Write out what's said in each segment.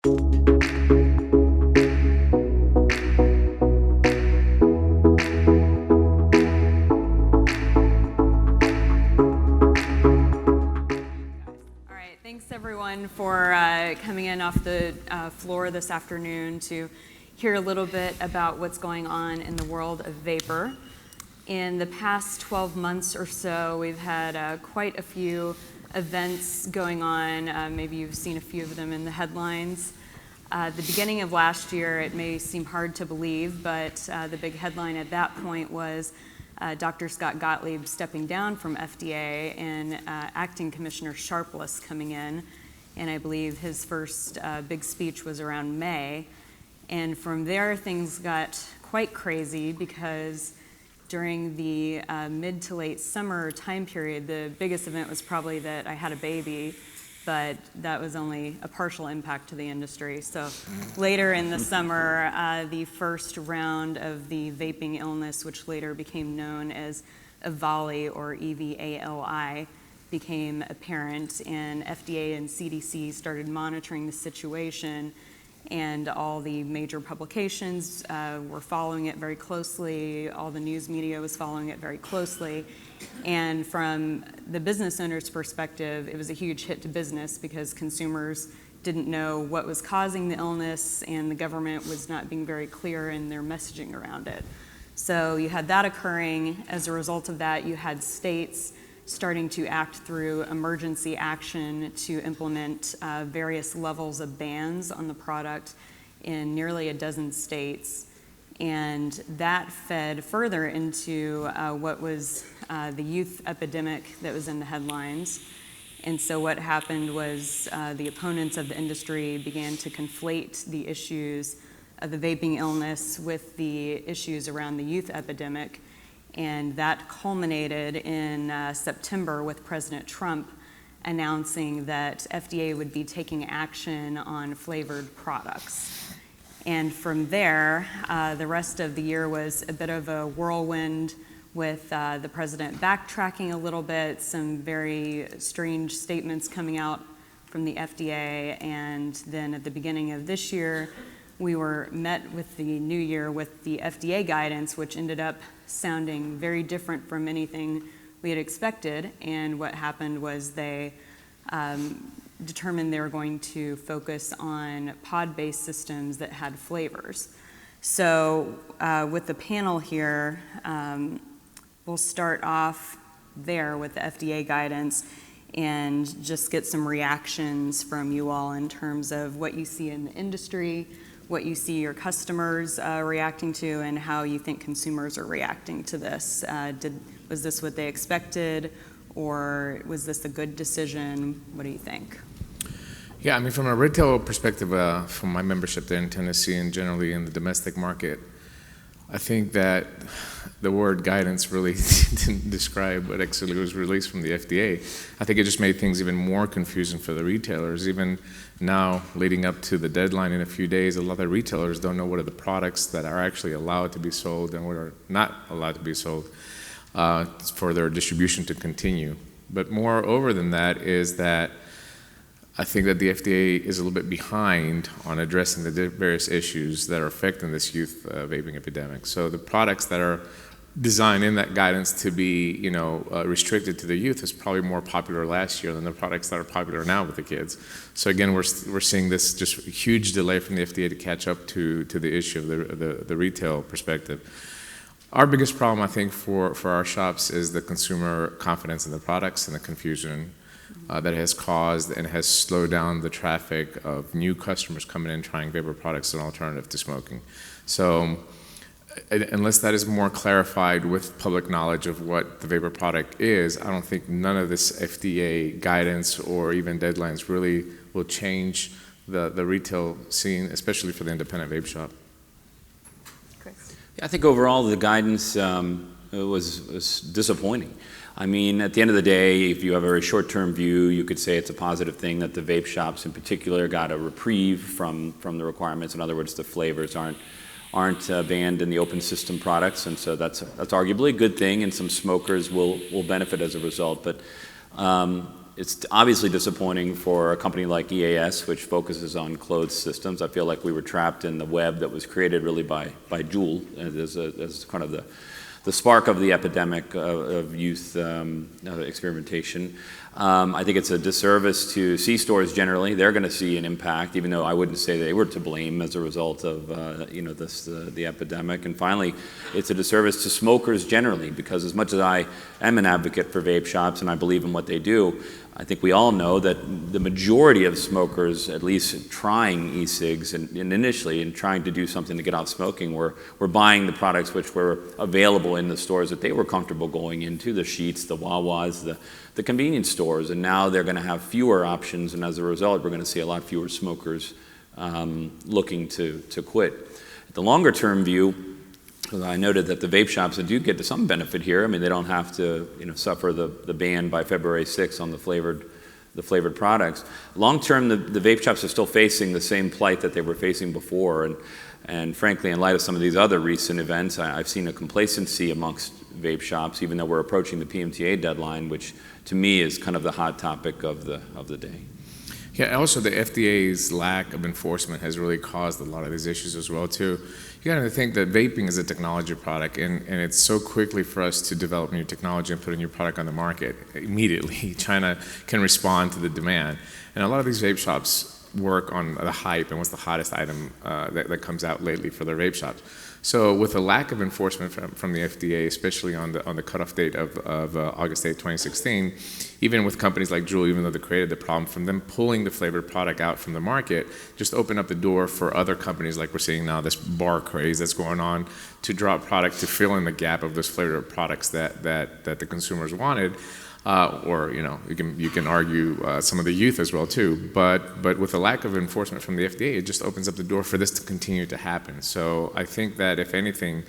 Thanks everyone for coming in off the floor this afternoon to hear a little bit about what's going on in the world of vapor. In the past 12 months or so, we've had quite a few events going on. Maybe you've seen a few of them in the headlines. The beginning of last year, it may seem hard to believe, but the big headline at that point was Dr. Scott Gottlieb stepping down from FDA and Acting Commissioner Sharpless coming in. And I believe his first big speech was around May. And from there, things got quite crazy because during the mid to late summer time period, the biggest event was probably that I had a baby, but that was only a partial impact to the industry. So later in the summer, the first round of the vaping illness, which later became known as EVALI or EVALI, became apparent, and FDA and CDC started monitoring the situation, and all the major publications were following it very closely. All the news media was following it very closely. And from the business owner's perspective, it was a huge hit to business because consumers didn't know what was causing the illness, and the government was not being very clear in their messaging around it. So you had that occurring. As a result of that, you had states starting to act through emergency action to implement various levels of bans on the product in nearly a dozen states. And that fed further into what was the youth epidemic that was in the headlines. And so what happened was the opponents of the industry began to conflate the issues of the vaping illness with the issues around the youth epidemic. And that culminated in September with President Trump announcing that FDA would be taking action on flavored products. And from there, the rest of the year was a bit of a whirlwind with the president backtracking a little bit, some very strange statements coming out from the FDA. And then at the beginning of this year, we were met with the new year with the Fda Guidance, which ended up sounding very different from anything we had expected. And what happened was they determined they were going to focus on pod-based systems that had flavors. So with the panel here, we'll start off there with the Fda Guidance and just get some reactions from you all in terms of what you see in the industry, what you see your customers reacting to, and how you think consumers are reacting to this. Was this what they expected, or was this a good decision? What do you think? Yeah, I mean, from a retail perspective, from my membership there in Tennessee and generally in the domestic market, I think that the word guidance really didn't describe what actually was released from the FDA. I think it just made things even more confusing for the retailers. Even now, leading up to the deadline in a few days, a lot of retailers don't know what are the products that are actually allowed to be sold and what are not allowed to be sold for their distribution to continue. But moreover than that is that I think that the FDA is a little bit behind on addressing the various issues that are affecting this youth vaping epidemic. So the products that are designed in that guidance to be, restricted to the youth is probably more popular last year than the products that are popular now with the kids. So again, we're seeing this just huge delay from the FDA to catch up to the issue of the retail perspective. Our biggest problem, I think, for our shops is the consumer confidence in the products and the confusion that has caused and has slowed down the traffic of new customers coming in trying vapor products as an alternative to smoking. So unless that is more clarified with public knowledge of what the vapor product is, I don't think none of this FDA guidance or even deadlines really will change the retail scene, especially for the independent vape shop. Chris? Yeah, I think overall the guidance was disappointing. I mean, at the end of the day, if you have a very short-term view, you could say it's a positive thing that the vape shops in particular got a reprieve from the requirements. In other words, the flavors aren't banned in the open system products, and so that's arguably a good thing, and some smokers will benefit as a result. But It's obviously disappointing for a company like EAS, which focuses on closed systems. I feel like we were trapped in the web that was created really by Juul as kind of the spark of the epidemic of youth experimentation. I think it's a disservice to C-stores generally. They're going to see an impact, even though I wouldn't say they were to blame as a result of the epidemic. And finally, it's a disservice to smokers generally, because as much as I am an advocate for vape shops and I believe in what they do, I think we all know that the majority of smokers, at least trying e-cigs and initially and trying to do something to get off smoking, were buying the products which were available in the stores that they were comfortable going into, the Sheetz, the Wawas, the convenience stores. And now they're going to have fewer options, and as a result, we're going to see a lot fewer smokers looking to quit. At the longer term view, I noted that the vape shops do get some benefit here. I mean, they don't have to suffer the ban by February 6th on the flavored products. Long term, the vape shops are still facing the same plight that they were facing before. And frankly, in light of some of these other recent events, I've seen a complacency amongst vape shops, even though we're approaching the PMTA deadline, which to me is kind of the hot topic of the day. Yeah, also the FDA's lack of enforcement has really caused a lot of these issues as well too. You got to think that vaping is a technology product, and it's so quickly for us to develop new technology and put a new product on the market immediately. China can respond to the demand, and a lot of these vape shops work on the hype and what's the hottest item that comes out lately for their vape shops. So with a lack of enforcement from the FDA, especially on the cutoff date of August 8, 2016, even with companies like Juul, even though they created the problem, from them pulling the flavored product out from the market, just opened up the door for other companies like we're seeing now, this bar craze that's going on, to drop product to fill in the gap of those flavored products that the consumers wanted. Or you can argue some of the youth as well too, but with a lack of enforcement from the FDA, it just opens up the door for this to continue to happen. So I think that if anything,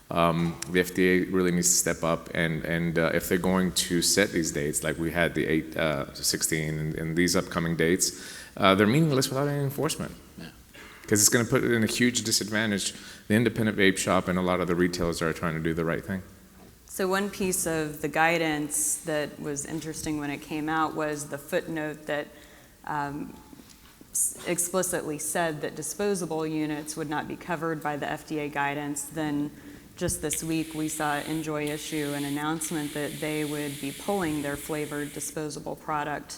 the FDA really needs to step up, and if they're going to set these dates, like we had the 8/16 and these upcoming dates, they're meaningless without any enforcement. Because it's going to put it in a huge disadvantage, the independent vape shop and a lot of the retailers that are trying to do the right thing. So one piece of the guidance that was interesting when it came out was the footnote that explicitly said that disposable units would not be covered by the FDA guidance. Then just this week we saw Enjoy issue an announcement that they would be pulling their flavored disposable product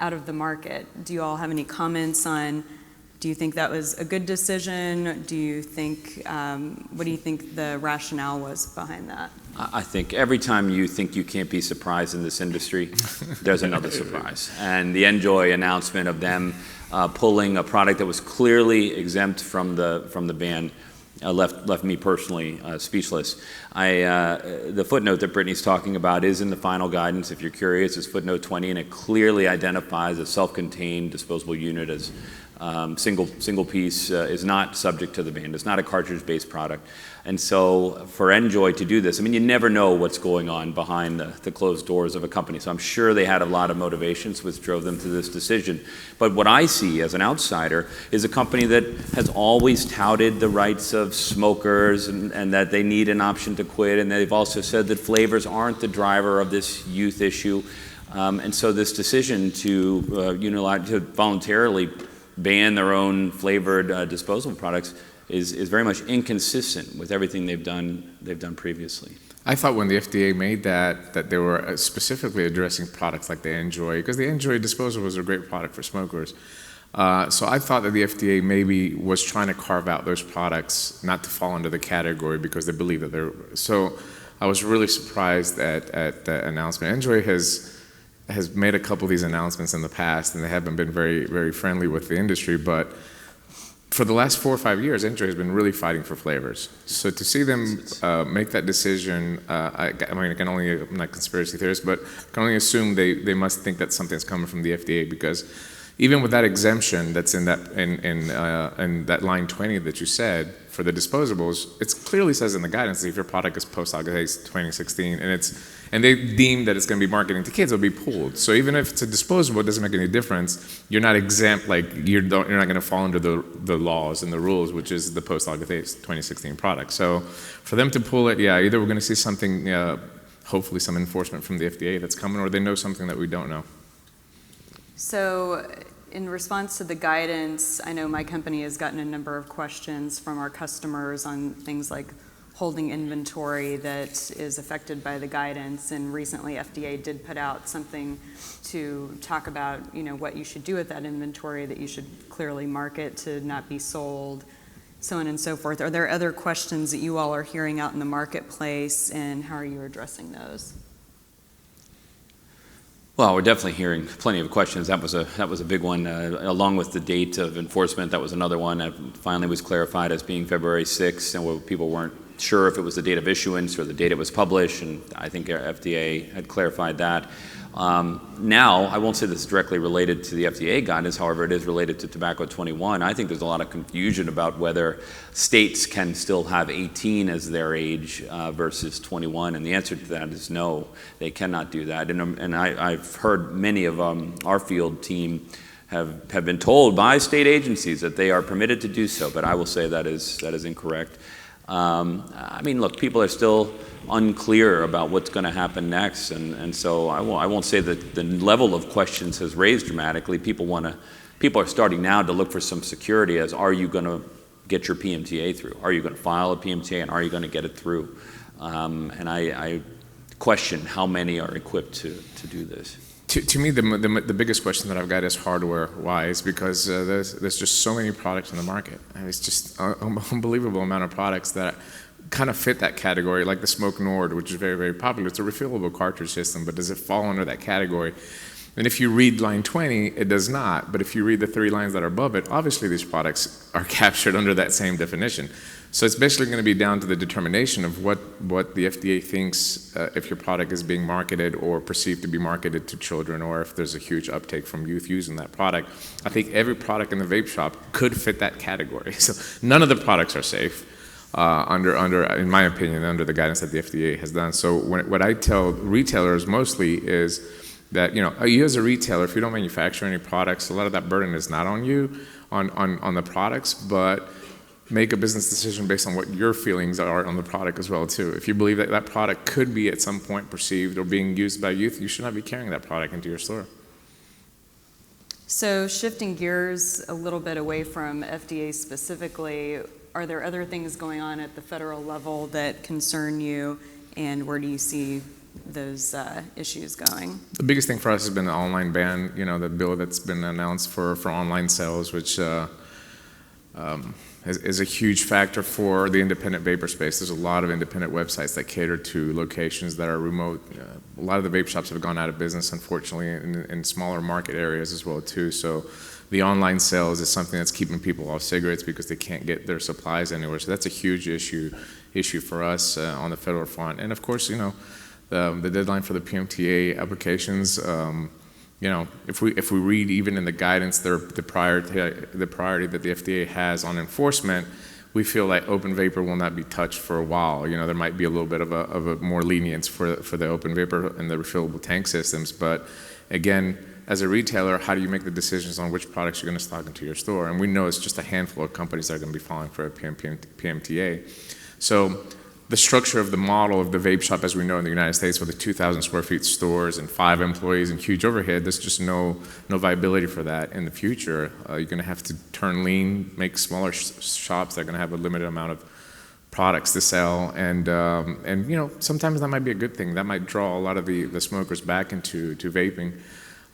out of the market. Do you all have any comments on, do you think that was a good decision? Do you think, what do you think the rationale was behind that? I think every time you think you can't be surprised in this industry, there's another surprise. And the Enjoy announcement of them pulling a product that was clearly exempt from the ban left me personally speechless. The footnote that Brittany's talking about is in the final guidance. If you're curious, it's footnote 20, and it clearly identifies a self-contained disposable unit as single piece, is not subject to the ban. It's not a cartridge-based product. And so for Enjoy to do this, I mean, you never know what's going on behind the closed doors of a company. So I'm sure they had a lot of motivations which drove them to this decision. But what I see as an outsider is a company that has always touted the rights of smokers and that they need an option to quit. And they've also said that flavors aren't the driver of this youth issue. And so this decision to voluntarily ban their own flavored disposable products is very much inconsistent with everything they've done previously. I thought when the FDA made that they were specifically addressing products like the Enjoy, because the Enjoy disposable was a great product for smokers. So I thought that the FDA maybe was trying to carve out those products not to fall into the category because they believe that they're. So I was really surprised at the announcement. Enjoy has made a couple of these announcements in the past, and they haven't been very, very friendly with the industry, but for the last 4 or 5 years, Enjoy has been really fighting for flavors. So to see them make that decision, I mean, I'm not a conspiracy theorist, but I can only assume they must think that something's coming from the FDA, because even with that exemption that's in that line 20 that you said for the disposables, it clearly says in the guidance that if your product is post-August 2016 and they deem that it's going to be marketing to kids, it'll be pulled. So even if it's a disposable, it doesn't make any difference. You're not exempt, like you're not going to fall under the laws and the rules, which is the post-August 2016 product. So for them to pull it, yeah, either we're going to see something, hopefully some enforcement from the FDA that's coming, or they know something that we don't know. So in response to the guidance, I know my company has gotten a number of questions from our customers on things like holding inventory that is affected by the guidance. And recently FDA did put out something to talk about, what you should do with that inventory, that you should clearly market to not be sold, so on and so forth. Are there other questions that you all are hearing out in the marketplace, and how are you addressing those? Well, we're definitely hearing plenty of questions. That was a big one, along with the date of enforcement. That was another one that finally was clarified as being February 6th, and where people weren't sure if it was the date of issuance or the date it was published, and I think our FDA had clarified that. Now, I won't say this is directly related to the FDA guidance, however, it is related to Tobacco 21. I think there's a lot of confusion about whether states can still have 18 as their age versus 21, and the answer to that is no, they cannot do that. And I've heard many of our field team have been told by state agencies that they are permitted to do so, but I will say that is incorrect. I mean, look, people are still unclear about what's going to happen next, and so I won't say that the level of questions has raised dramatically. People are starting now to look for some security as, are you going to get your PMTA through? Are you going to file a PMTA, and are you going to get it through? And I question how many are equipped to do this. To me, the biggest question that I've got is hardware-wise, because there's just so many products in the market. And it's just an unbelievable amount of products that kind of fit that category, like the Smoke Nord, which is very, very popular. It's a refillable cartridge system, but does it fall under that category? And if you read line 20, it does not. But if you read the 3 lines that are above it, obviously these products are captured under that same definition. So it's basically going to be down to the determination of what the FDA thinks if your product is being marketed or perceived to be marketed to children, or if there's a huge uptake from youth using that product. I think every product in the vape shop could fit that category. So none of the products are safe in my opinion, under the guidance that the FDA has done. So what I tell retailers mostly is that, you as a retailer, if you don't manufacture any products, a lot of that burden is not on you, on the products, but make a business decision based on what your feelings are on the product as well, too. If you believe that that product could be at some point perceived or being used by youth, you should not be carrying that product into your store. So shifting gears a little bit away from FDA specifically, are there other things going on at the federal level that concern you, and where do you see those issues going? The biggest thing for us has been the online ban, the bill that's been announced for online sales, which is a huge factor for the independent vapor space. There's a lot of independent websites that cater to locations that are remote. A lot of the vape shops have gone out of business, unfortunately, in smaller market areas as well, too. So the online sales is something that's keeping people off cigarettes because they can't get their supplies anywhere. So that's a huge issue for us on the federal front. And of course, the deadline for the PMTA applications, if we read even in the guidance the priority that the FDA has on enforcement, we feel like open vapor will not be touched for a while. There might be a little bit of a more lenience for the open vapor and the refillable tank systems, but again, as a retailer, how do you make the decisions on which products you're going to stock into your store? And we know it's just a handful of companies that are going to be filing for a PMTA. So the structure of the model of the vape shop, as we know in the United States, with the 2,000 square feet stores and 5 employees and huge overhead, there's just no viability for that in the future. You're going to have to turn lean, make smaller shops that are going to have a limited amount of products to sell, and sometimes that might be a good thing. That might draw a lot of the smokers back into vaping.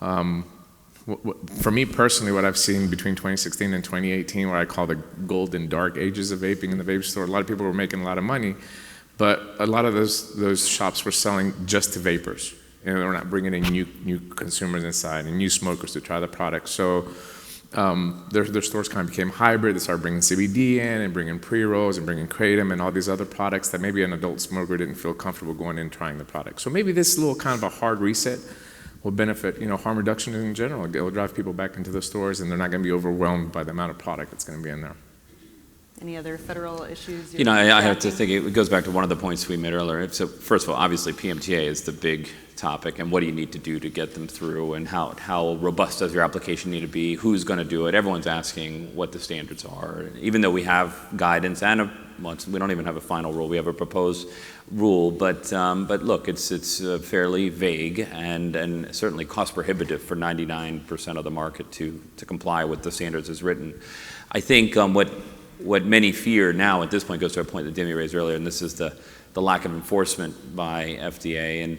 For me personally, what I've seen between 2016 and 2018, what I call the golden dark ages of vaping in the vape store, a lot of people were making a lot of money, but a lot of those shops were selling just to vapors. They were not bringing in new consumers inside and new smokers to try the product. So their stores kind of became hybrid. They started bringing CBD in and bringing pre-rolls and bringing kratom and all these other products that maybe an adult smoker didn't feel comfortable going in and trying the product. So maybe this little kind of a hard reset will benefit, harm reduction in general. It will drive people back into the stores, and they're not going to be overwhelmed by the amount of product that's going to be in there. Any other federal issues? I have to think it goes back to one of the points we made earlier. So first of all, obviously PMTA is the big topic, and what do you need to do to get them through, and how robust does your application need to be? Who's going to do it? Everyone's asking what the standards are. Even though we have guidance and a We don't even have a final rule. We have a proposed rule, but look, it's fairly vague and certainly cost prohibitive for 99% of the market to comply with the standards as written. I think what many fear now at this point goes to a point that Demi raised earlier, and this is the lack of enforcement by FDA.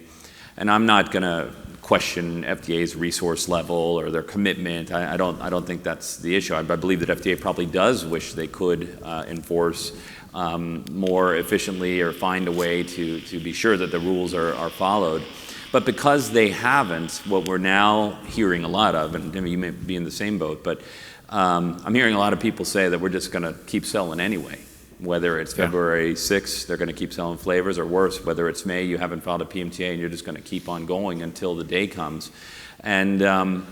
And I'm not going to question FDA's resource level or their commitment. I don't think that's the issue. I believe that FDA probably does wish they could enforce more efficiently or find a way to be sure that the rules are followed. But because they haven't, what we're now hearing a lot of, and Demi, you may be in the same boat, but I'm hearing a lot of people say that we're just going to keep selling anyway. Whether it's February 6th, they're going to keep selling flavors, or worse, whether it's May, you haven't filed a PMTA and you're just going to keep on going until the day comes. And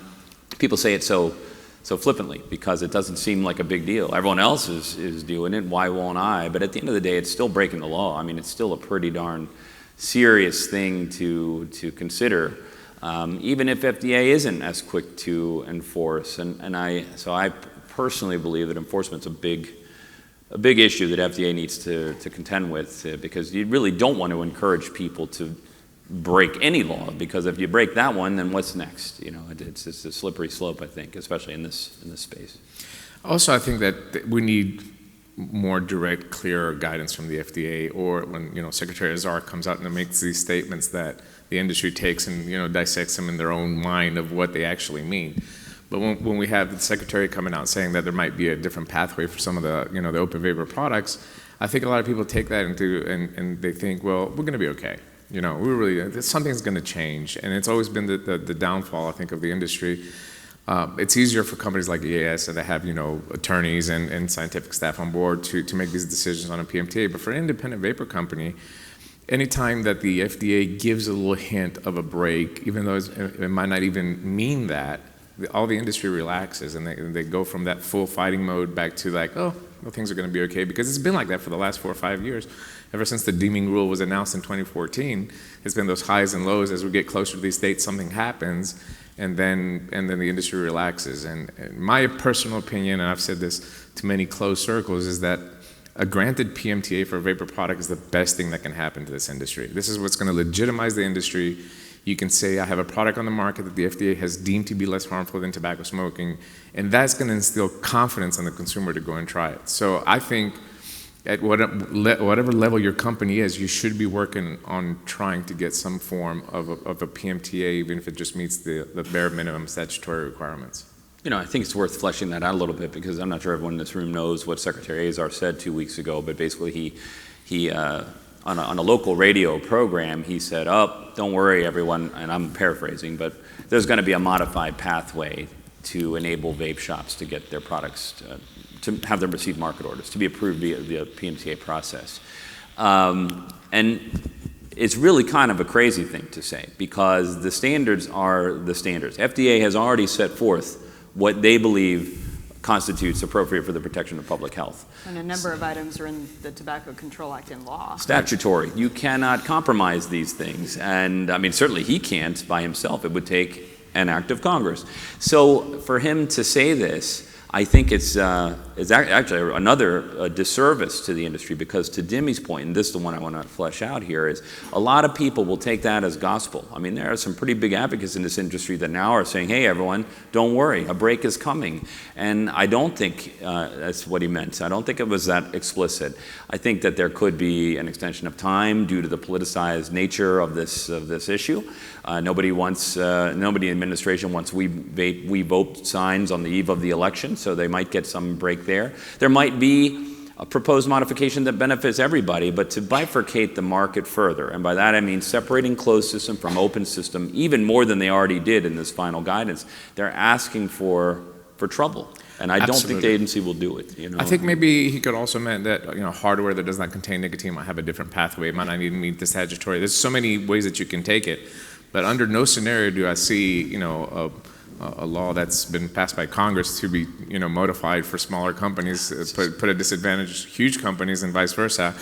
people say it so flippantly because it doesn't seem like a big deal. Everyone else is doing it, why won't I? But at the end of the day, it's still breaking the law. I mean, it's still a pretty darn serious thing to consider, even if FDA isn't as quick to enforce. So I personally believe that enforcement's a big issue that FDA needs to contend with, because you really don't want to encourage people to break any law, because if you break that one, then what's next? You know, it's a slippery slope, I think, especially in this space. Also, I think that we need more direct, clearer guidance from the FDA, or when Secretary Azar comes out and makes these statements that the industry takes and dissects them in their own mind of what they actually mean. But when we have the Secretary coming out saying that there might be a different pathway for some of the the open vapor products, I think a lot of people take that and they think, well, we're going to be okay. Something's going to change, and it's always been the downfall, I think, of the industry. It's easier for companies like EAS that have attorneys and scientific staff on board to make these decisions on a PMTA. But for an independent vapor company, anytime that the FDA gives a little hint of a break, even though it might not even mean that, all the industry relaxes and they go from that full fighting mode back to like, oh, well, things are going to be okay, because it's been like that for the last 4 or 5 years. Ever since the deeming rule was announced in 2014, it's been those highs and lows. As we get closer to these dates, something happens, and then the industry relaxes. And my personal opinion, and I've said this to many closed circles, is that a granted PMTA for a vapor product is the best thing that can happen to this industry. This is what's going to legitimize the industry. You can say, I have a product on the market that the FDA has deemed to be less harmful than tobacco smoking, and that's going to instill confidence in the consumer to go and try it. So I think at whatever level your company is, you should be working on trying to get some form of a PMTA, even if it just meets the bare minimum statutory requirements. I think it's worth fleshing that out a little bit, because I'm not sure everyone in this room knows what Secretary Azar said 2 weeks ago, but basically he on a local radio program, he said, oh, don't worry, everyone, and I'm paraphrasing, but there's going to be a modified pathway to enable vape shops to get their products, to have them receive market orders, to be approved via the PMTA process. And it's really kind of a crazy thing to say, because the standards are the standards. FDA has already set forth what they believe constitutes appropriate for the protection of public health. And a number of items are in the Tobacco Control Act in law. Statutory. You cannot compromise these things. And I mean, certainly he can't by himself. It would take an act of Congress. So for him to say this, I think it's actually another disservice to the industry, because to Demi's point, and this is the one I want to flesh out here, is a lot of people will take that as gospel. I mean, there are some pretty big advocates in this industry that now are saying, hey, everyone, don't worry, a break is coming. And I don't think that's what he meant. I don't think it was that explicit. I think that there could be an extension of time due to the politicized nature of this issue. Nobody in the administration wants we vote signs on the eve of the election, so they might get some break there. There might be a proposed modification that benefits everybody, but to bifurcate the market further, and by that I mean separating closed system from open system, even more than they already did in this final guidance, they're asking for trouble. And I don't think the agency will do it. I think maybe he could also meant that hardware that does not contain nicotine might have a different pathway. It might not even meet the statutory. There's so many ways that you can take it, but under no scenario do I see a law that's been passed by Congress to be modified for smaller companies, put a disadvantage huge companies and vice versa,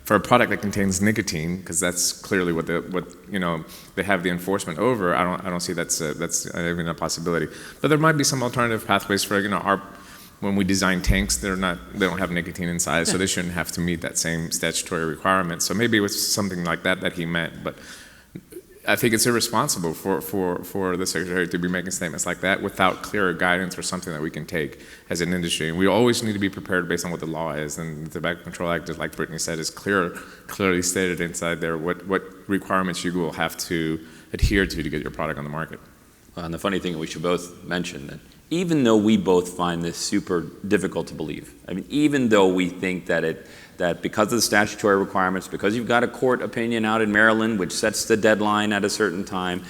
for a product that contains nicotine, because that's clearly what they have the enforcement over. I don't see that's even a possibility. But there might be some alternative pathways for when we design tanks, they don't have nicotine inside, so they shouldn't have to meet that same statutory requirement. So maybe it was something like that he meant, but I think it's irresponsible for the Secretary to be making statements like that without clearer guidance or something that we can take as an industry. And we always need to be prepared based on what the law is. And the Tobacco Control Act, just like Brittany said, is clearly stated inside there what requirements you will have to adhere to get your product on the market. And the funny thing, we should both mention that even though we both find this super difficult to believe, I mean, even though we think that because of the statutory requirements, because you've got a court opinion out in Maryland which sets the deadline at a certain time,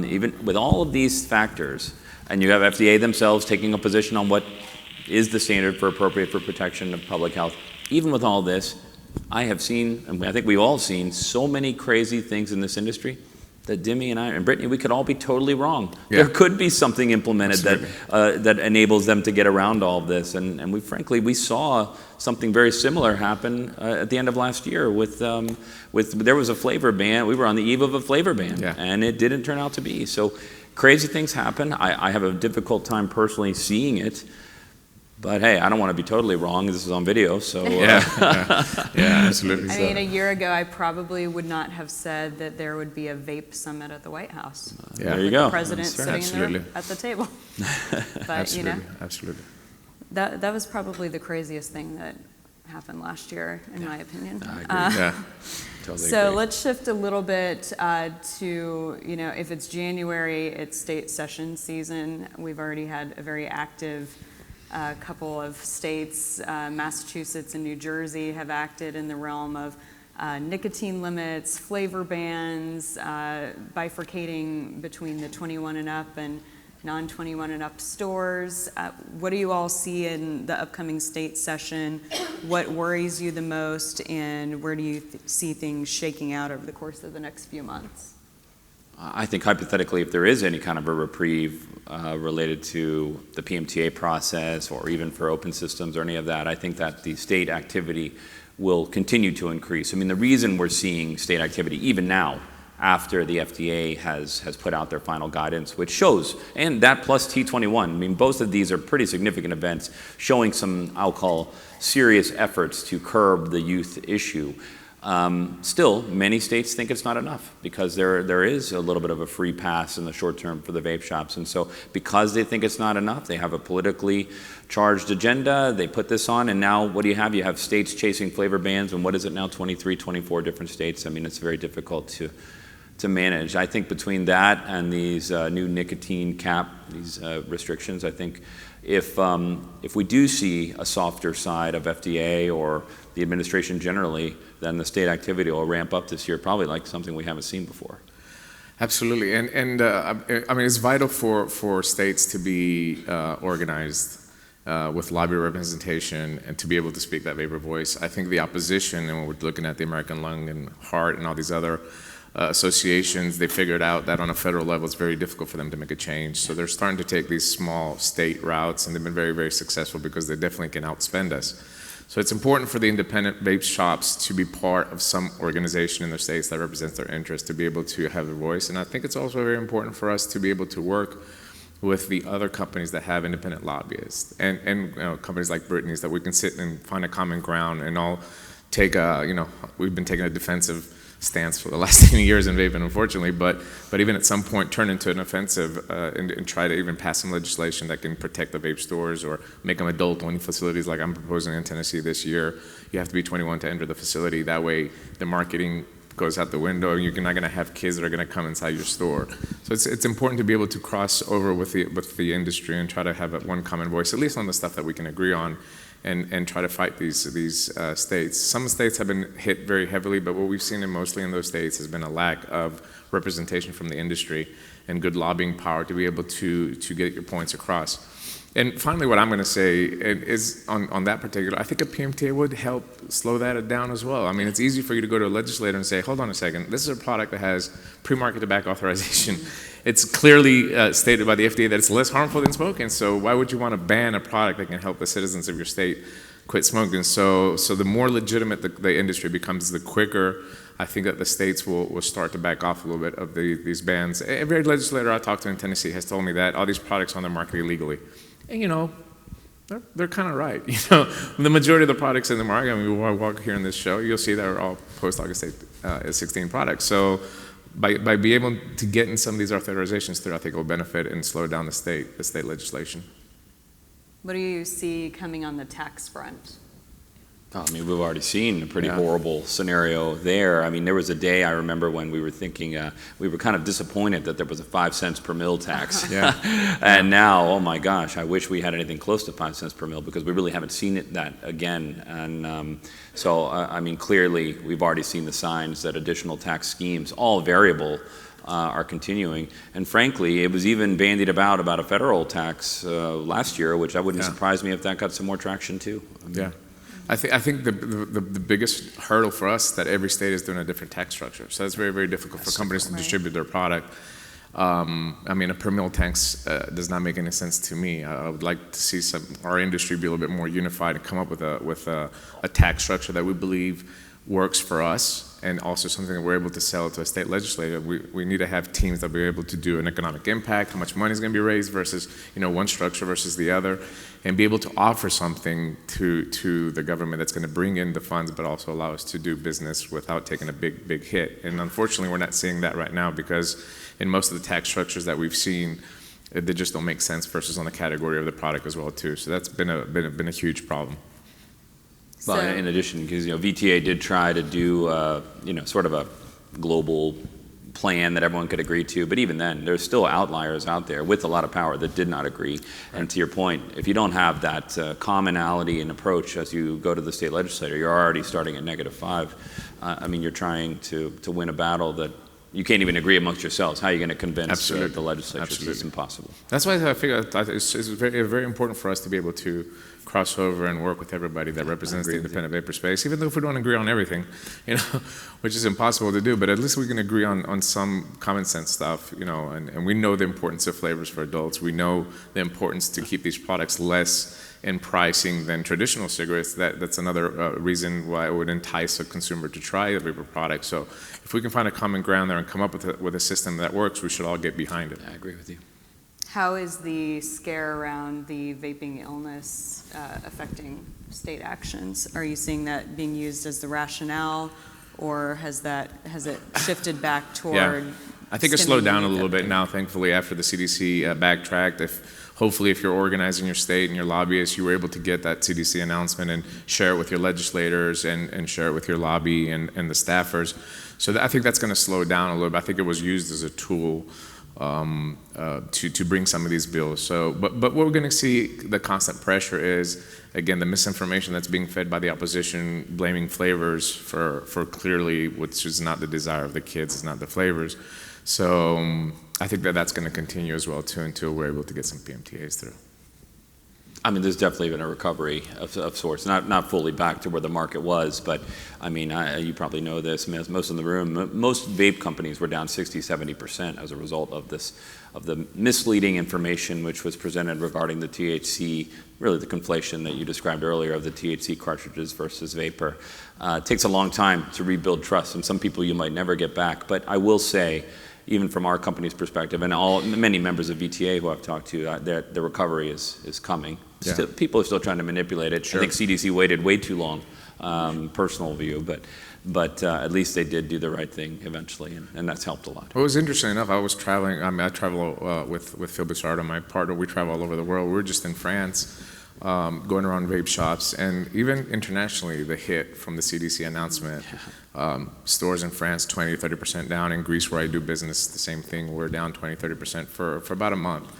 even with all of these factors, and you have FDA themselves taking a position on what is the standard for appropriate for protection of public health, even with all this, I have seen, and I think we've all seen, so many crazy things in this industry that Dimi and I and Brittany, we could all be totally wrong. Yeah. There could be something implemented that enables them to get around all of this. And we saw something very similar happen at the end of last year with there was a flavor ban. We were on the eve of a flavor ban, and it didn't turn out to be. So crazy things happen. I have a difficult time personally seeing it. But hey, I don't want to be totally wrong. This is on video, so yeah, absolutely. I mean, a year ago, I probably would not have said that there would be a vape summit at the White House. There you go. The president sitting there at the table. But absolutely, absolutely. That was probably the craziest thing that happened last year, in my opinion. I agree. Totally so agree. let's shift a little bit to, if it's January, it's state session season. We've already had a very active couple of states, Massachusetts and New Jersey, have acted in the realm of nicotine limits, flavor bans, bifurcating between the 21 and up and non-21 and up stores. What do you all see in the upcoming state session? What worries you the most, and where do you see things shaking out over the course of the next few months? I think hypothetically, if there is any kind of a reprieve related to the PMTA process or even for open systems or any of that, I think that the state activity will continue to increase. I mean, the reason we're seeing state activity even now after the FDA has put out their final guidance, which shows, and that plus T21, I mean, both of these are pretty significant events showing some, I'll call, serious efforts to curb the youth issue. Still, many states think it's not enough because there is a little bit of a free pass in the short term for the vape shops. And so because they think it's not enough, they have a politically charged agenda, they put this on, and now what do you have? You have states chasing flavor bans, and what is it now, 23, 24 different states? I mean, it's very difficult to manage. I think between that and these new nicotine cap, these restrictions, I think if we do see a softer side of FDA or the administration generally, then the state activity will ramp up this year, probably like something we haven't seen before. Absolutely, and I mean, it's vital for states to be organized with lobby representation and to be able to speak that vapor voice. I think the opposition, and when we're looking at the American Lung and Heart and all these other associations, they figured out that on a federal level it's very difficult for them to make a change. So they're starting to take these small state routes, and they've been very, very successful because they definitely can outspend us. So it's important for the independent vape shops to be part of some organization in their states that represents their interests, to be able to have a voice. And I think it's also very important for us to be able to work with the other companies that have independent lobbyists and companies like Brittany's, that we can sit and find a common ground and all take we've been taking a defensive stance for the last 10 years in vaping, unfortunately, but even at some point turn into an offensive and try to even pass some legislation that can protect the vape stores or make them adult-only facilities like I'm proposing in Tennessee this year. You have to be 21 to enter the facility. That way the marketing goes out the window. You're not going to have kids that are going to come inside your store. So it's important to be able to cross over with the industry and try to have one common voice, at least on the stuff that we can agree on, and try to fight these states. Some states have been hit very heavily, but what we've seen mostly in those states has been a lack of representation from the industry and good lobbying power to be able to get your points across. And finally, what I'm going to say is on that particular, I think a PMTA would help slow that down as well. I mean, it's easy for you to go to a legislator and say, hold on a second, this is a product that has pre-market tobacco authorization. It's clearly stated by the FDA that it's less harmful than smoking, so why would you want to ban a product that can help the citizens of your state quit smoking? So the more legitimate the industry becomes, the quicker I think that the states will start to back off a little bit of these bans. Every legislator I talked to in Tennessee has told me that all these products on the market illegally. And they're kind of right. You know, the majority of the products in the market, I mean, we walk here in this show, you'll see that are all post-August 16 products. So by being able to get in some of these authorizations through, I think it will benefit and slow down the state legislation. What do you see coming on the tax front? I mean, we've already seen a pretty horrible scenario there. I mean, there was a day I remember when we were thinking, we were kind of disappointed that there was a 5 cents per mil tax. And now, oh my gosh, I wish we had anything close to 5 cents per mil, because we really haven't seen that again. And so, I mean, clearly we've already seen the signs that additional tax schemes, all variable, are continuing. And frankly, it was even bandied about a federal tax last year, which I wouldn't surprise me if that got some more traction too. I mean, I think the biggest hurdle for us is that every state is doing a different tax structure. So it's very, very difficult for companies to distribute their product. I mean, a per mil tax does not make any sense to me. I would like to see our industry be a little bit more unified and come up with a tax structure that we believe works for us, and also something that we're able to sell to a state legislature. We need to have teams that we're able to do an economic impact, how much money is going to be raised versus, you know, one structure versus the other, and be able to offer something to the government that's going to bring in the funds, but also allow us to do business without taking a big hit. And unfortunately, we're not seeing that right now, because in most of the tax structures that we've seen, they just don't make sense versus on the category of the product as well too. So that's been a huge problem. Well, in addition, because, you know, VTA did try to do, you know, sort of a global plan that everyone could agree to, but even then, there's still outliers out there with a lot of power that did not agree. Right. And to your point, if you don't have that commonality and approach as you go to the state legislature, you're already starting at -5. I mean, you're trying to win a battle that you can't even agree amongst yourselves. How are you going to convince the legislature? It's impossible. That's why I figure it's very, very important for us to be able to cross over and work with everybody that represents the independent vapor space, even though if we don't agree on everything, you know, which is impossible to do, but at least we can agree on some common sense stuff, you know, and we know the importance of flavors for adults. We know the importance to keep these products less in pricing than traditional cigarettes. That's another reason why it would entice a consumer to try a vapor product. So if we can find a common ground there and come up with a system that works, we should all get behind it. I agree with you. How is the scare around the vaping illness affecting state actions? Are you seeing that being used as the rationale, or has it shifted back toward? I think it slowed down a little bit now, thankfully, after the CDC backtracked. Hopefully, if you're organizing your state and your lobbyists, you were able to get that CDC announcement and share it with your legislators and share it with your lobby and the staffers. So I think that's going to slow down a little bit. I think it was used as a tool to bring some of these bills. So, but what we're going to see, the constant pressure is, again, the misinformation that's being fed by the opposition, blaming flavors for clearly, which is not the desire of the kids, it's not the flavors. So I think that's going to continue as well too, until we're able to get some PMTAs through. I mean, there's definitely been a recovery of sorts, not fully back to where the market was, but I mean, you probably know this, most in the room, most vape companies were down 60–70% as a result of the misleading information which was presented regarding the THC, really the conflation that you described earlier of the THC cartridges versus vapor. It takes a long time to rebuild trust, and some people you might never get back, but I will say, even from our company's perspective, and many members of VTA who I've talked to, the recovery is coming. Yeah. People are still trying to manipulate it. Sure. I think CDC waited way too long, personal view, but at least they did do the right thing eventually, and that's helped a lot. Well, it was interesting enough. I was traveling. I mean, I travel with Phil Bissardo, my partner. We travel all over the world. We were just in France, going around vape shops, and even internationally, the hit from the CDC announcement. Stores in France 20–30% down. In Greece, where I do business, the same thing. We're down 20–30% for about a month.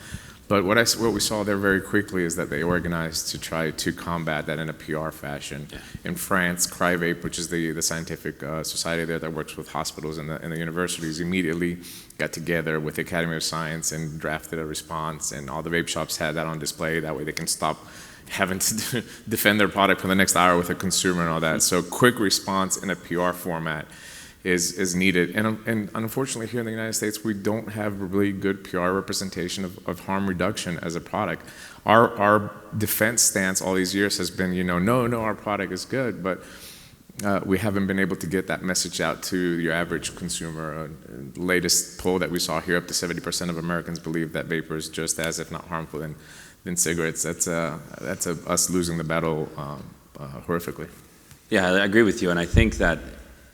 But what we saw there very quickly is that they organized to try to combat that in a PR fashion. Yeah. In France, CryVape, which is the scientific society there that works with hospitals and the universities, immediately got together with the Academy of Science and drafted a response, and all the vape shops had that on display. That way they can stop having to defend their product for the next hour with a consumer and all that. So quick response in a PR format is needed. And unfortunately here in the United States, we don't have a really good PR representation of harm reduction as a product. Our defense stance all these years has been, no, our product is good, but we haven't been able to get that message out to your average consumer. The latest poll that we saw here, up to 70% of Americans believe that vapor is just as, if not harmful, cigarettes. That's us losing the battle horrifically. Yeah, I agree with you, and I think that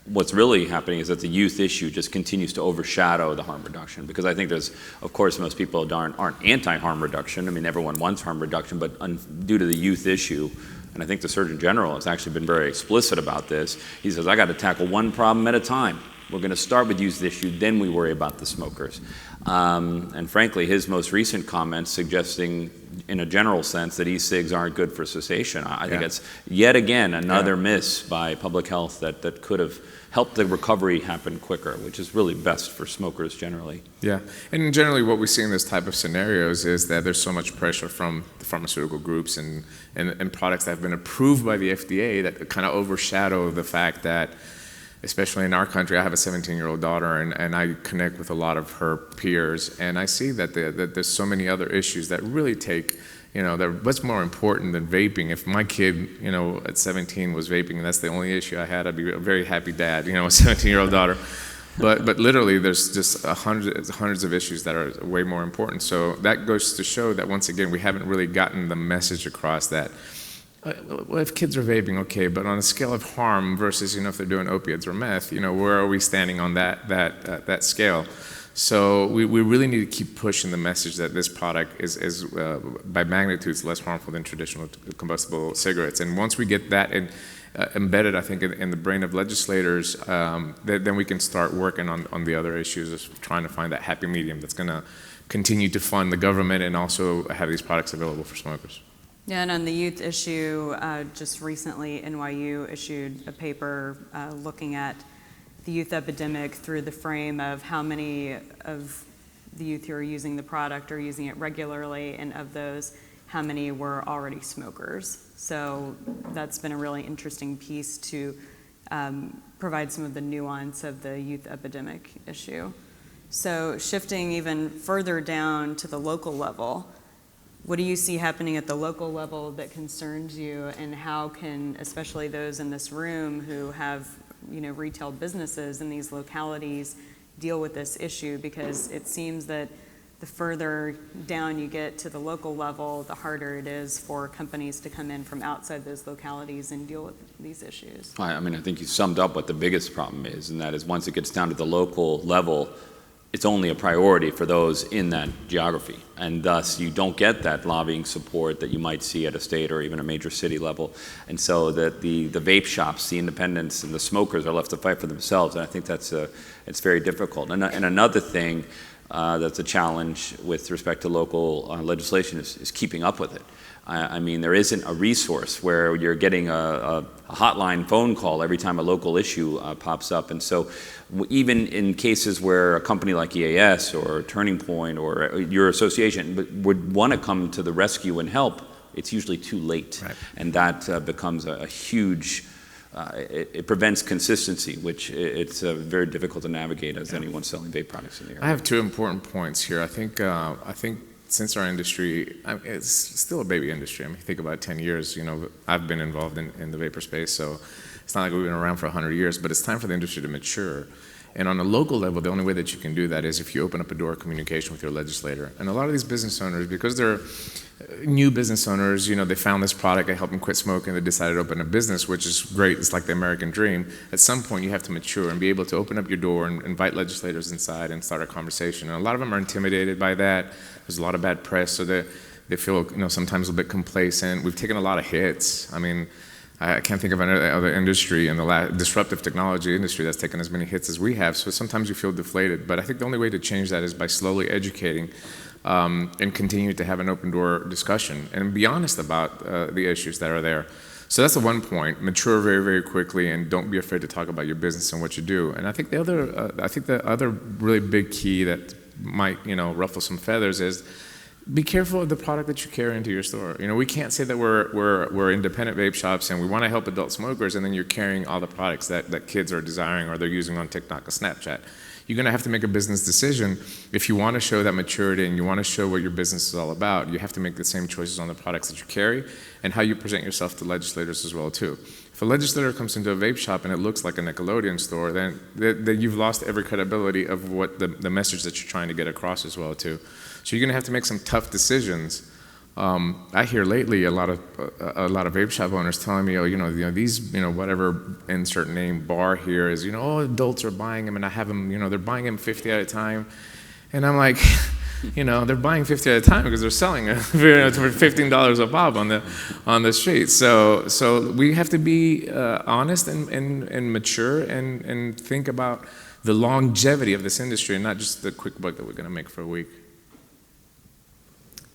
what's really happening is that the youth issue just continues to overshadow the harm reduction, because I think there's, of course, most people aren't anti-harm reduction. I mean, everyone wants harm reduction, but due to the youth issue, and I think the Surgeon General has actually been very explicit about this, he says, I got to tackle one problem at a time. We're going to start with youth issue, then we worry about the smokers. And frankly, his most recent comments suggesting, in a general sense, that e-cigs aren't good for cessation. I think it's yet again another miss by public health that could have helped the recovery happen quicker, which is really best for smokers generally. Yeah, and generally what we see in this type of scenarios is that there's so much pressure from the pharmaceutical groups and products that have been approved by the FDA that kind of overshadow the fact that, especially in our country, I have a 17-year-old daughter, and I connect with a lot of her peers, and I see that there's so many other issues that really take, what's more important than vaping. If my kid, at 17 was vaping and that's the only issue I had, I'd be a very happy dad, a 17-year-old daughter. But literally, there's just hundreds of issues that are way more important. So that goes to show that, once again, we haven't really gotten the message across that, well, if kids are vaping, okay, but on a scale of harm versus, if they're doing opiates or meth, where are we standing on that scale? So we really need to keep pushing the message that this product is by magnitudes less harmful than traditional combustible cigarettes. And once we get that embedded, I think, in the brain of legislators, then we can start working on the other issues of trying to find that happy medium that's going to continue to fund the government and also have these products available for smokers. Yeah, and on the youth issue, just recently NYU issued a paper looking at the youth epidemic through the frame of how many of the youth who are using the product are using it regularly, and of those, how many were already smokers. So that's been a really interesting piece to provide some of the nuance of the youth epidemic issue. So shifting even further down to the local level, what do you see happening at the local level that concerns you, and how can, especially those in this room who have, retail businesses in these localities, deal with this issue? Because it seems that the further down you get to the local level, the harder it is for companies to come in from outside those localities and deal with these issues. I think you summed up what the biggest problem is, and that is once it gets down to the local level, it's only a priority for those in that geography, and thus you don't get that lobbying support that you might see at a state or even a major city level. And so that the vape shops, the independents, and the smokers are left to fight for themselves, and I think it's very difficult. And another thing that's a challenge with respect to local legislation is keeping up with it. There isn't a resource where you're getting a hotline phone call every time a local issue pops up. And so even in cases where a company like EAS or Turning Point or your association would want to come to the rescue and help, it's usually too late. Right. And that becomes a huge, it prevents consistency, which it's very difficult to navigate as anyone selling vape products in the area. I have two important points here. I think since our industry, it's still a baby industry. Think about 10 years, I've been involved in the vapor space, so it's not like we've been around for 100 years, but it's time for the industry to mature. And on a local level, the only way that you can do that is if you open up a door of communication with your legislator. And a lot of these business owners, because they're new business owners, they found this product, it helped them quit smoking, they decided to open a business, which is great, it's like the American dream. At some point, you have to mature and be able to open up your door and invite legislators inside and start a conversation. And a lot of them are intimidated by that. There's a lot of bad press, so they feel, sometimes a bit complacent. We've taken a lot of hits. I can't think of any other industry in the disruptive technology industry that's taken as many hits as we have, so sometimes you feel deflated. But I think the only way to change that is by slowly educating and continue to have an open door discussion and be honest about the issues that are there. So that's the one point. Mature very, very quickly, and don't be afraid to talk about your business and what you do. And I think the other really big key that might ruffle some feathers is be careful of the product that you carry into your store. We can't say that we're independent vape shops and we want to help adult smokers, and then you're carrying all the products that kids are desiring or they're using on TikTok or Snapchat. You're going to have to make a business decision. If you want to show that maturity and you want to show what your business is all about, you have to make the same choices on the products that you carry and how you present yourself to legislators as well too. If a legislator comes into a vape shop and it looks like a Nickelodeon store, then you've lost every credibility of what the message that you're trying to get across as well too. So you're going to have to make some tough decisions I hear lately a lot of vape shop owners telling me, oh, these, whatever insert name bar here is, oh, adults are buying them, and I have them, they're buying them 50 at a time, and I'm like, they're buying 50 at a time because they're selling it for $15 a pop on the street. So we have to be honest and mature and think about the longevity of this industry and not just the quick buck that we're going to make for a week.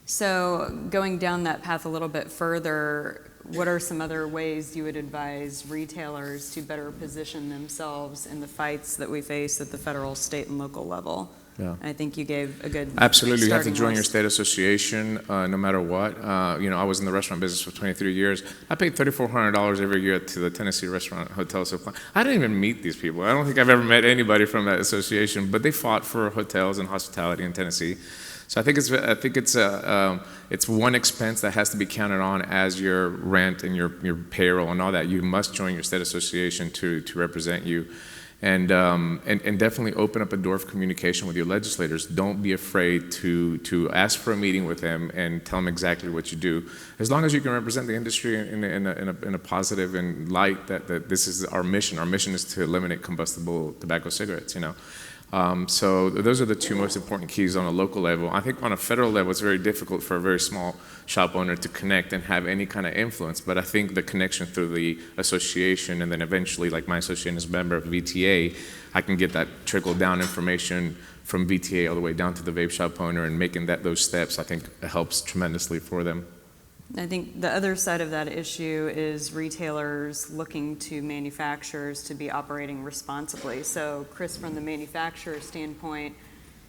So going down that path a little bit further, what are some other ways you would advise retailers to better position themselves in the fights that we face at the federal, state, and local level? Yeah. I think you gave a good Absolutely, you have to join your list. state association no matter what. I was in the restaurant business for 23 years. I paid $3,400 every year to the Tennessee Restaurant Hotel Supply. I didn't even meet these people. I don't think I've ever met anybody from that association, but they fought for hotels and hospitality in Tennessee. So I think it's one expense that has to be counted on as your rent and your payroll and all that. You must join your state association to represent you. And definitely open up a door of communication with your legislators. Don't be afraid to ask for a meeting with them and tell them exactly what you do. As long as you can represent the industry in a positive and light that this is our mission. Our mission is to eliminate combustible tobacco cigarettes, So those are the two most important keys on a local level. I think on a federal level, it's very difficult for a very small shop owner to connect and have any kind of influence. But I think the connection through the association, and then eventually, like my association is a member of VTA, I can get that trickle down information from VTA all the way down to the vape shop owner, and making those steps, I think, helps tremendously for them. I think the other side of that issue is retailers looking to manufacturers to be operating responsibly. So, Chris, from the manufacturer standpoint,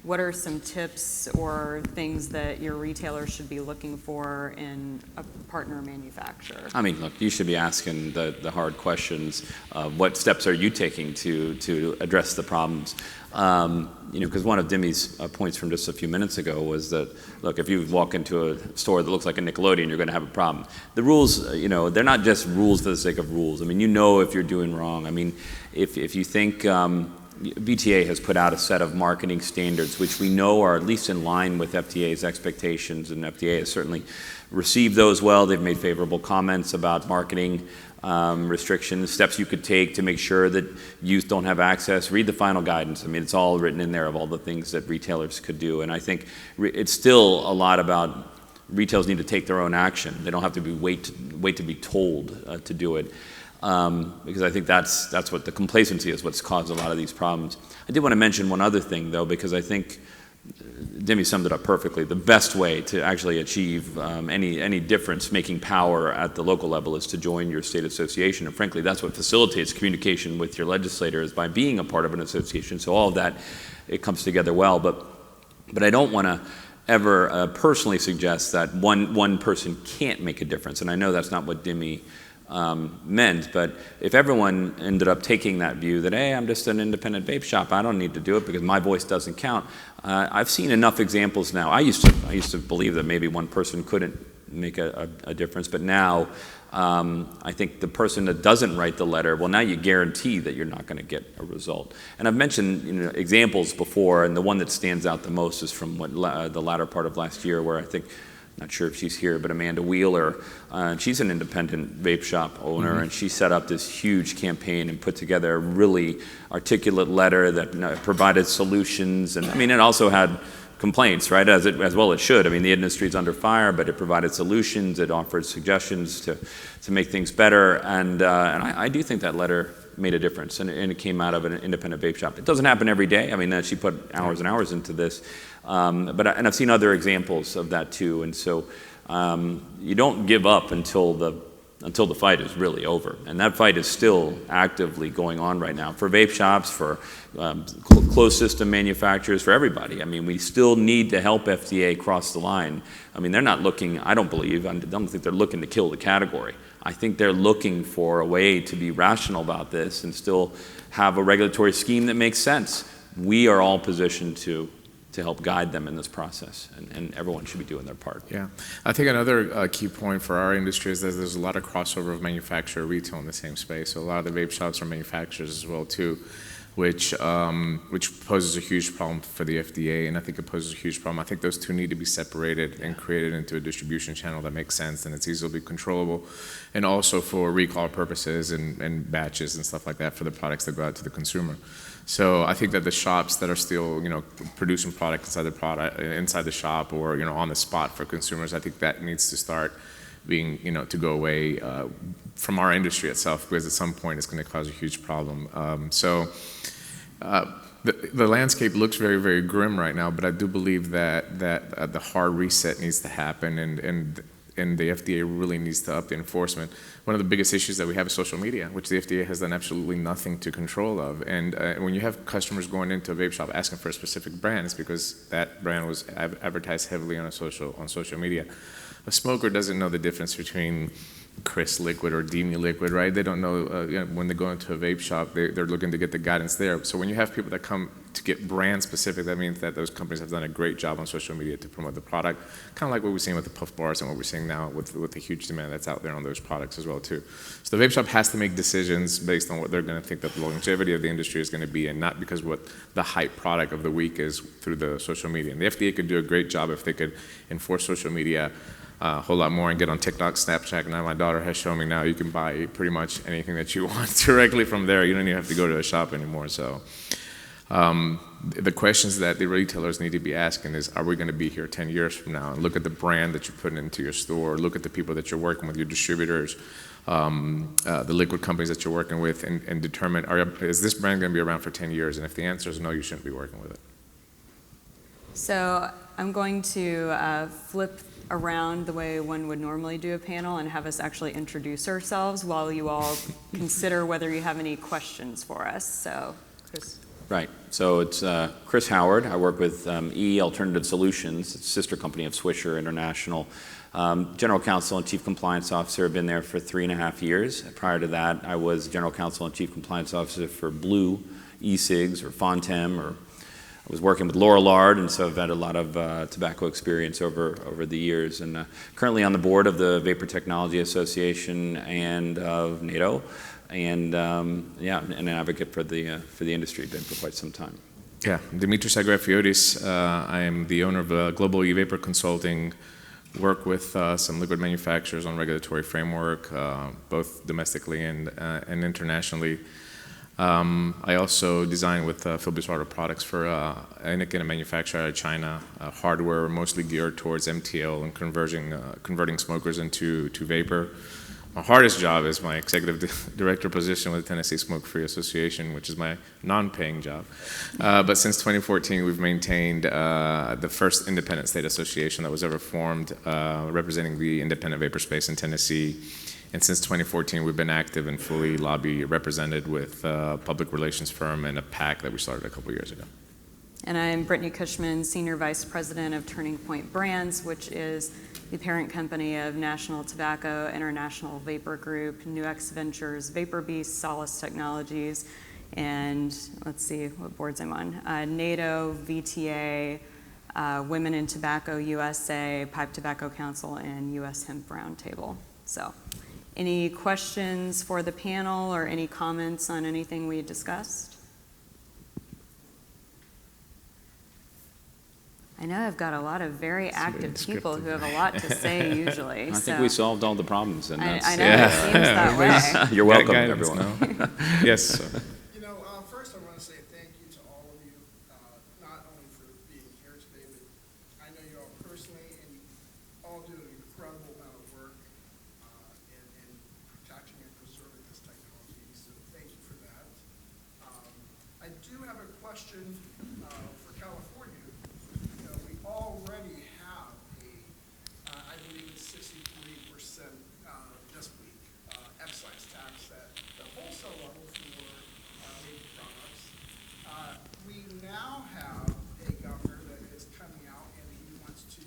what are some tips or things that your retailers should be looking for in a partner manufacturer? I mean, look, you should be asking the hard questions. What steps are you taking to address the problems? Because one of Demi's points from just a few minutes ago was that, look, if you walk into a store that looks like a Nickelodeon, you're going to have a problem. The rules, they're not just rules for the sake of rules. I mean, if you're doing wrong. I mean, if you think VTA has put out a set of marketing standards, which we know are at least in line with FDA's expectations, and FDA has certainly received those well. They've made favorable comments about marketing restrictions, steps you could take to make sure that youth don't have access. Read the final guidance. I mean, it's all written in there of all the things that retailers could do. And I think it's still a lot about retailers need to take their own action. They don't have to wait to be told to do it. Because I think that's what the complacency is, what's caused a lot of these problems. I did want to mention one other thing, though, because I think Demi summed it up perfectly. The best way to actually achieve any difference making power at the local level is to join your state association. And frankly, that's what facilitates communication with your legislators, by being a part of an association. So all of that, it comes together well. But I don't want to ever personally suggest that one person can't make a difference. And I know that's not what Demi meant, but if everyone ended up taking that view that, hey, I'm just an independent vape shop, I don't need to do it because my voice doesn't count. I've seen enough examples now. I used to believe that maybe one person couldn't make a difference, but now I think the person that doesn't write the letter, well, now you guarantee that you're not going to get a result. And I've mentioned examples before, and the one that stands out the most is from the latter part of last year, where I think, not sure if she's here, but Amanda Wheeler, she's an independent vape shop owner, and she set up this huge campaign and put together a really articulate letter that provided solutions. And I mean, it also had complaints, right, as well it should. I mean, the industry's under fire, but it provided solutions, it offered suggestions to make things better, and I do think that letter made a difference, and it came out of an independent vape shop. It doesn't happen every day. I mean, she put hours and hours into this, and I've seen other examples of that too. And so you don't give up until the fight is really over, and that fight is still actively going on right now for vape shops, for closed system manufacturers, for everybody. I mean, we still need to help FDA cross the line. I mean, they're not looking, I don't think they're looking to kill the category. I think they're looking for a way to be rational about this and still have a regulatory scheme that makes sense. We are all positioned to help guide them in this process, and everyone should be doing their part. Yeah, I think another key point for our industry is that there's a lot of crossover of manufacturer retail in the same space. So a lot of the vape shops are manufacturers as well too. which poses a huge problem for the FDA, and I think it poses a huge problem. I think those two need to be separated and created into a distribution channel that makes sense and it's easily controllable, and also for recall purposes and batches and stuff like that for the products that go out to the consumer. So I think that the shops that are still, producing product inside the shop or, on the spot for consumers, I think that needs to start being, to go away from our industry itself, because at some point it's going to cause a huge problem. The landscape looks very, very grim right now, but I do believe that the hard reset needs to happen, and the FDA really needs to up the enforcement. One of the biggest issues that we have is social media, which the FDA has done absolutely nothing to control of. And when you have customers going into a vape shop asking for a specific brand, it's because that brand was advertised heavily on social media. A smoker doesn't know the difference between Chris liquid or Demi liquid, right? They don't know, when they go into a vape shop, they're looking to get the guidance there. So when you have people that come to get brand specific, that means that those companies have done a great job on social media to promote the product, kind of like what we're seeing with the puff bars and what we're seeing now with the huge demand that's out there on those products as well too. So the vape shop has to make decisions based on what they're going to think that the longevity of the industry is going to be, and not because what the hype product of the week is through the social media. And the FDA could do a great job if they could enforce social media a whole lot more and get on TikTok, Snapchat. Now my daughter has shown me now you can buy pretty much anything that you want directly from there. You don't even have to go to a shop anymore. So the questions that the retailers need to be asking is, are we going to be here 10 years from now? And look at the brand that you're putting into your store. Look at the people that you're working with, your distributors, the liquid companies that you're working with, and determine, is this brand going to be around for 10 years? And if the answer is no, you shouldn't be working with it. So I'm going to flip around the way one would normally do a panel and have us actually introduce ourselves while you all consider whether you have any questions for us. So, Chris. Right. So it's Chris Howard. I work with E Alternative Solutions, it's a sister company of Swisher International. General Counsel and Chief Compliance Officer. I've been there for 3.5 years. Prior to that, I was General Counsel and Chief Compliance Officer for Blue, e-cigs, or Fontem, or I was working with Lorillard, and so I've had a lot of tobacco experience over the years, and currently on the board of the Vapor Technology Association and of NATO, and and an advocate for the industry. Been for quite some time. Yeah, Dimitris Agrafiotis. I am the owner of Global E-Vapor Consulting. Work with some liquid manufacturers on regulatory framework, both domestically and internationally. I also design with Phil Biswater products for a manufacturer out of China, hardware mostly geared towards MTL and converting smokers into vapor. My hardest job is my executive director position with the Tennessee Smoke-Free Association, which is my non-paying job. But since 2014, we've maintained the first independent state association that was ever formed, representing the independent vapor space in Tennessee. And since 2014, we've been active and fully lobby represented with a public relations firm and a PAC that we started a couple years ago. And I'm Brittany Cushman, Senior Vice President of Turning Point Brands, which is the parent company of National Tobacco, International Vapor Group, Nu-X Ventures, Vapor Beast, Solace Technologies, and let's see what boards I'm on. NATO, VTA, Women in Tobacco USA, Pipe Tobacco Council, and U.S. Hemp Roundtable. So, any questions for the panel or any comments on anything we discussed? I know I've got a lot of very active people who have a lot to say usually. I think we solved all the problems. And that's, I know, it seems that way. You're welcome, Guidance, everyone. no? Yes, sir. First I want to say thank you to all of you, not only for being here today, but I know you all personally, and you all do an incredible amount of work in protecting and preserving this technology, so thank you for that. I do have a question for California. We already have I believe it's 63% this week, excise tax at the wholesale level for vape products. We now have a governor that is coming out and he wants to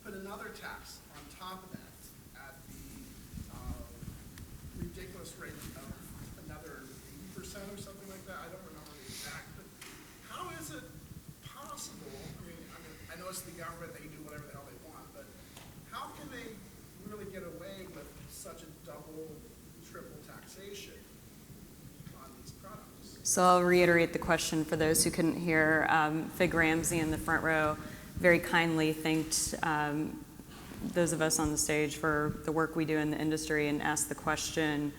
put another tax on top of that at the ridiculous rate of another 80% or something like that. I don't remember the exact, but how is it possible? I know it's the government, they can do whatever the hell they want, but how can they really get away with such a double, triple taxation on these products? So I'll reiterate the question for those who couldn't hear. Fig Ramsey in the front row very kindly thanked those of us on the stage for the work we do in the industry and asked the question,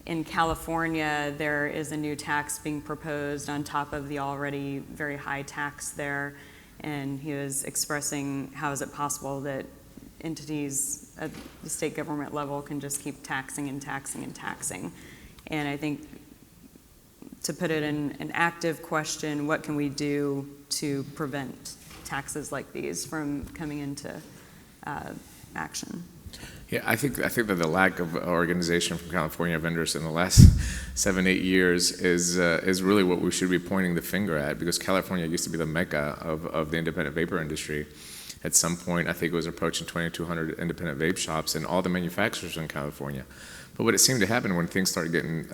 in California, there is a new tax being proposed on top of the already very high tax there. And he was expressing how is it possible that entities at the state government level can just keep taxing and taxing and taxing. And I think to put it in an active question, what can we do to prevent taxes like these from coming into action? Yeah, I think that the lack of organization from California vendors in the last 7-8 years is really what we should be pointing the finger at, because California used to be the mecca of the independent vapor industry. At some point, I think it was approaching 2,200 independent vape shops and all the manufacturers in California. But what it seemed to happen when things started getting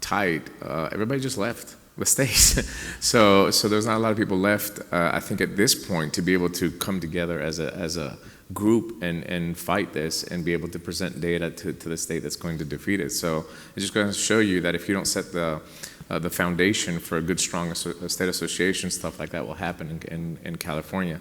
tight, everybody just left the state. so there's not a lot of people left. I think at this point, to be able to come together as a group and fight this and be able to present data to the state that's going to defeat it. So it's just going to show you that if you don't set the foundation for a good, strong state association, stuff like that will happen in California.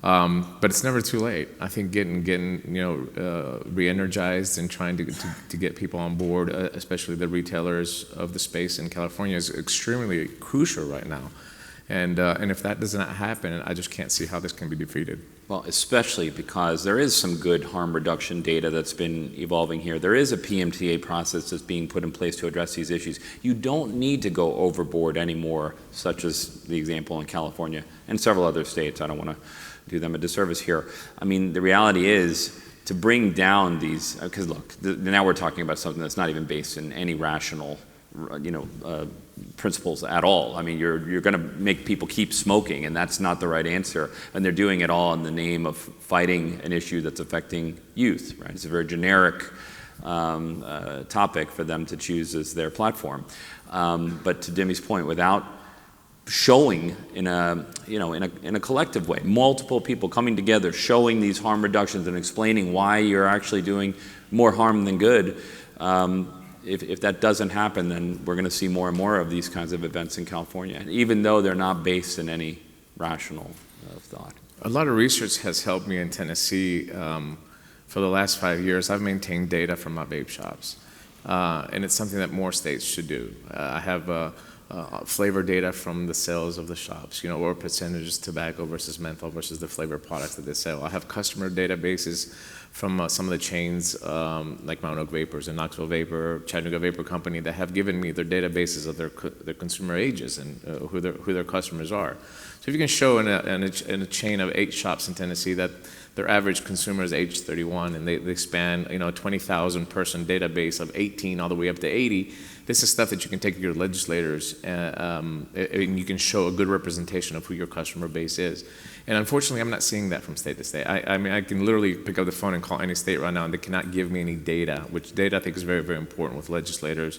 But it's never too late. I think getting re-energized and trying to get people on board, especially the retailers of the space in California, is extremely crucial right now. And if that does not happen, I just can't see how this can be defeated. Well, especially because there is some good harm reduction data that's been evolving here. There is a PMTA process that's being put in place to address these issues. You don't need to go overboard anymore, such as the example in California and several other states. I don't want to do them a disservice here. I mean, the reality is to bring down these, because look, now we're talking about something that's not even based in any rational principles at all. I mean, you're going to make people keep smoking, and that's not the right answer. And they're doing it all in the name of fighting an issue that's affecting youth, right? It's a very generic topic for them to choose as their platform. But to Demi's point, without showing in a collective way, multiple people coming together, showing these harm reductions and explaining why you're actually doing more harm than good. If that doesn't happen, then we're going to see more and more of these kinds of events in California, even though they're not based in any rational thought. A lot of research has helped me in Tennessee. For the last 5 years, I've maintained data from my vape shops, and it's something that more states should do. I have flavor data from the sales of the shops, what percentages tobacco versus menthol versus the flavor products that they sell. I have customer databases from some of the chains like Mount Oak Vapors and Knoxville Vapor, Chattanooga Vapor Company, that have given me their databases of their consumer ages and who their customers are. So if you can show in a chain of 8 shops in Tennessee that their average consumer is age 31 and they span a 20,000 person database of 18 all the way up to 80, this is stuff that you can take to your legislators and you can show a good representation of who your customer base is. And unfortunately, I'm not seeing that from state to state. I mean, I can literally pick up the phone and call any state right now and they cannot give me any data, which data I think is very, very important with legislators,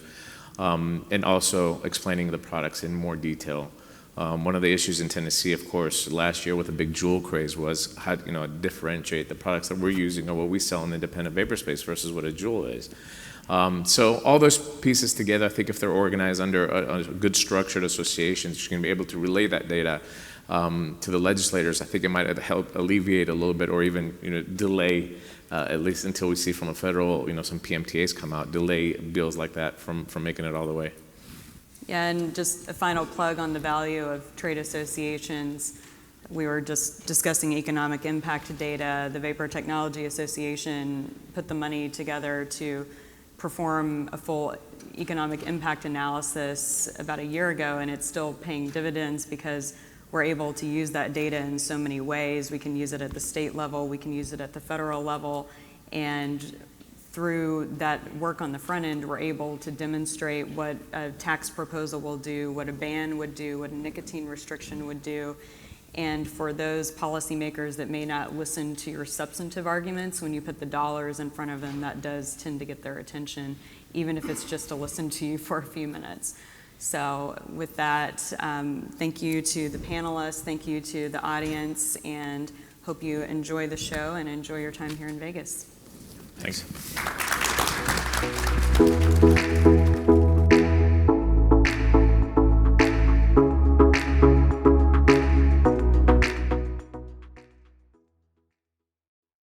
and also explaining the products in more detail. One of the issues in Tennessee, of course, last year with the big Juul craze was how to differentiate the products that we're using or what we sell in the independent vapor space versus what a Juul is. So all those pieces together, I think if they're organized under a good structured associations, you can be able to relay that data to the legislators. I think it might help alleviate a little bit or even delay, at least until we see from a federal, some PMTAs come out, delay bills like that from making it all the way. Yeah, and just a final plug on the value of trade associations. We were just discussing economic impact data. The Vapor Technology Association put the money together to perform a full economic impact analysis about a year ago, and it's still paying dividends because we're able to use that data in so many ways. We can use it at the state level, we can use it at the federal level, and through that work on the front end, we're able to demonstrate what a tax proposal will do, what a ban would do, what a nicotine restriction would do. And for those policymakers that may not listen to your substantive arguments, when you put the dollars in front of them, that does tend to get their attention, even if it's just to listen to you for a few minutes. So with that, thank you to the panelists, thank you to the audience, and hope you enjoy the show and enjoy your time here in Vegas. Thanks.